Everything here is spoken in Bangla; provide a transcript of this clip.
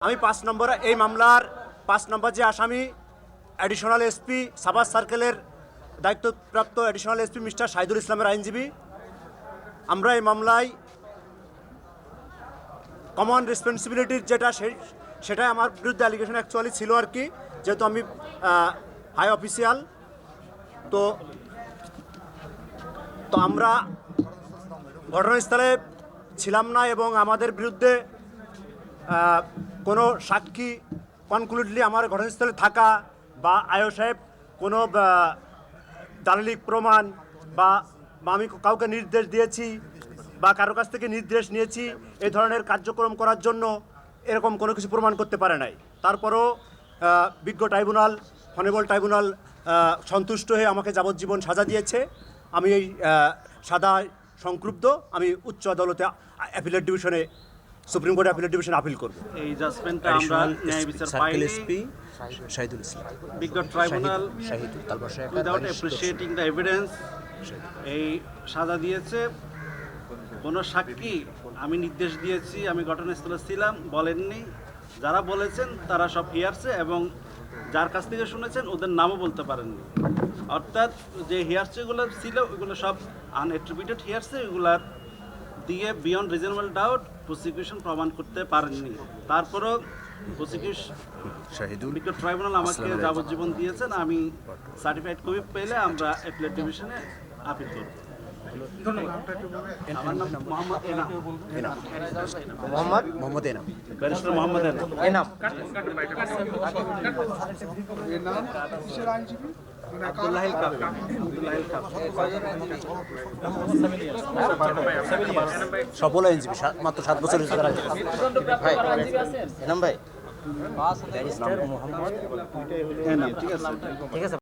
আমি 5 নম্বরে এই মামলার 5 নম্বর যে আসামি অ্যাডিশনাল এসপি সাভার সার্কেলের দায়িত্বপ্রাপ্ত অ্যাডিশনাল এসপি মিস্টার শাহিদুল ইসলামের আইনজীবী। আমরা এই মামলায় কমন রেসপন্সিবিলিটির সেটাই আমার বিরুদ্ধে অ্যালিগেশন অ্যাকচুয়ালি ছিল আর কি, যেহেতু আমি হাই অফিসিয়াল। তো আমরা ঘটনাস্থলে ছিলাম না এবং আমাদের বিরুদ্ধে কোনো সাক্ষী কনক্লুডলি আমার ঘটনাস্থলে থাকা বা আয়ো সাহেব কোনো দালিলিক প্রমাণ বা আমি কাউকে নির্দেশ দিয়েছি বা কারো কাছ থেকে নির্দেশ নিয়েছি এই ধরনের কার্যক্রম করার জন্য এরকম কোনো কিছু প্রমাণ করতে পারে নাই। তারপরও বিজ্ঞ ট্রাইব্যুনাল হনেবল ট্রাইব্যুনাল সন্তুষ্ট হয়ে আমাকে যাবজ্জীবন সাজা দিয়েছে। আমি এই সাজায় সংক্ষুব্ধ। আমি উচ্চ আদালতে অ্যাপিলেট ডিভিশনে সুপ্রিম কোর্টে অ্যাপিলেট ডিভিশনে আপিল করব। এই জাজমেন্টটা আমরা ন্যায় বিচার পাইনি। শাহিদুল ইসলাম বিজ্ঞ tribunal without appreciating the evidence এই সাজা দিয়েছে। কোনো সাক্ষী আমি নির্দেশ দিয়েছি, আমি ঘটনাস্থলে ছিলাম বলেননি। যারা বলেছেন তারা সব হিয়ারছে এবং যার কাছ থেকে শুনেছেন ওদের নামও বলতে পারেননি। অর্থাৎ যে হিয়ারসেগুলো ছিল ওইগুলো সব আনএট্রিবিউটেড হিয়ারসে, ওইগুলার দিয়ে বিয়ন্ড রিজনেবল ডাউট প্রসিকিউশন প্রমাণ করতে পারেননি। তারপরও বিজ্ঞ ট্রাইব্যুনাল আমাকে যাবজ্জীবন দিয়েছেন। আমি সার্টিফাইড কপি পেলে আমরা অ্যাপিলেট ডিভিশনে আপিল করব। আমার নাম মোহাম্মদ এনাম। ব্যারিস্টার মোহাম্মদ এনাম। আব্দুল্লাহিল কাফি। সফল আইনজীবী, মাত্র 7 বছর হয়েছে তারা। ভাই ব্যারিস্টার মোহাম্মদ এনাম। ঠিক আছে।